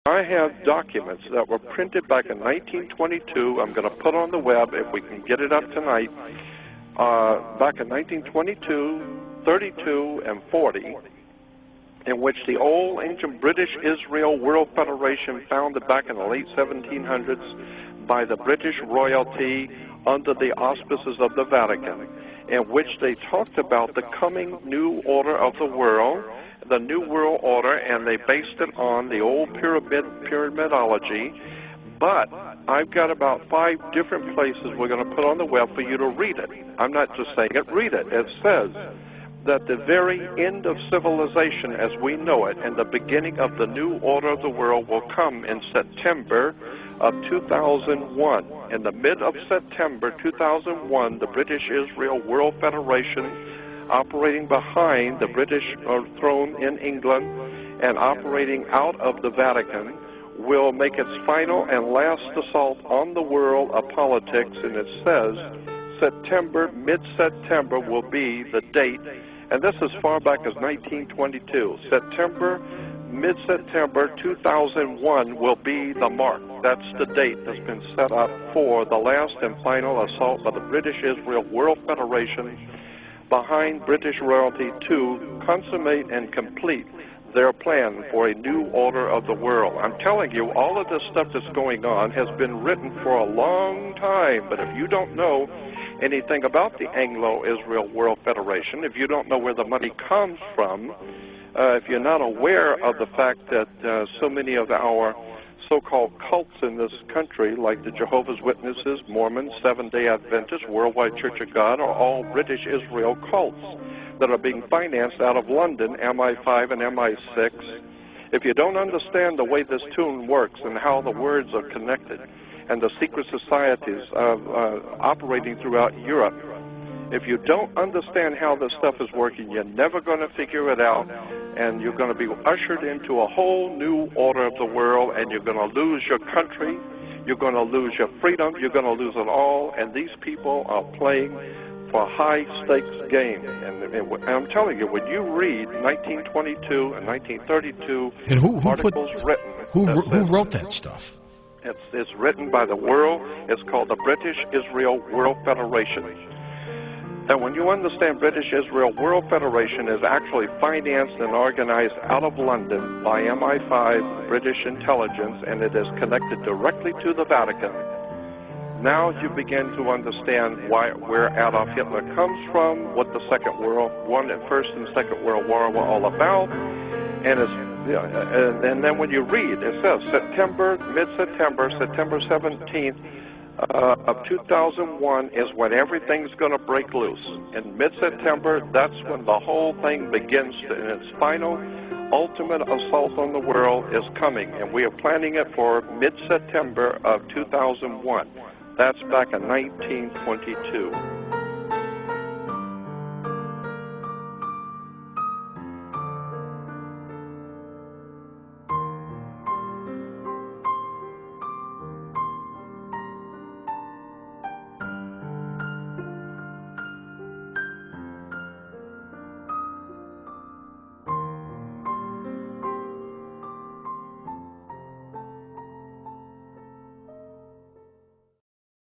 I have documents that were printed back in 1922. I'm going to put on the web if we can get it up tonight. Back in 1922, 32, and 40, in which the old ancient British Israel World Federation, founded back in the late 1700s by the British royalty under the auspices of the Vatican, in which they talked about the coming new order of the world, the New World Order, and they based it on the old pyramidology. But I've got about 5 different places we're going to put on the web for you to read it. I'm not just saying it, read it. It says that the very end of civilization as we know it and the beginning of the new order of the world will come in September of 2001. In the mid of September 2001, the British Israel World Federation, operating behind the British throne in England and operating out of the Vatican, will make its final and last assault on the world of politics. And it says September, mid-September will be the date, and this is far back as 1922. September, mid-September 2001 will be the mark. That's the date that's been set up for the last and final assault by the British Israel World Federation behind British royalty to consummate and complete their plan for a new order of the world. I'm telling you, all of this stuff that's going on has been written for a long time, but if you don't know anything about the Anglo-Israel World Federation, if you don't know where the money comes from, if you're not aware of the fact that so many of our so-called cults in this country, like the Jehovah's Witnesses, Mormons, Seventh-day Adventists, Worldwide Church of God, are all British Israel cults that are being financed out of London, MI5 and MI6. If you don't understand the way this tune works and how the words are connected and the secret societies operating throughout Europe, if you don't understand how this stuff is working, you're never going to figure it out, and you're going to be ushered into a whole new order of the world, and you're going to lose your country, you're going to lose your freedom, you're going to lose it all, and these people are playing for a high-stakes game. And I'm telling you, when you read 1922 and 1932 and articles written... Who wrote that stuff? It's written by the world. It's called the British Israel World Federation. And when you understand British Israel World Federation is actually financed and organized out of London by MI5, British intelligence, and it is connected directly to the Vatican, now you begin to understand where Adolf Hitler comes from, what the First and Second World War were all about, and and then when you read, it says September, mid-September, September 17th of 2001 is when everything's going to break loose. In mid-September, that's when the whole thing begins in its final, ultimate assault on the world is coming, and we are planning it for mid-September of 2001. That's back in 1922.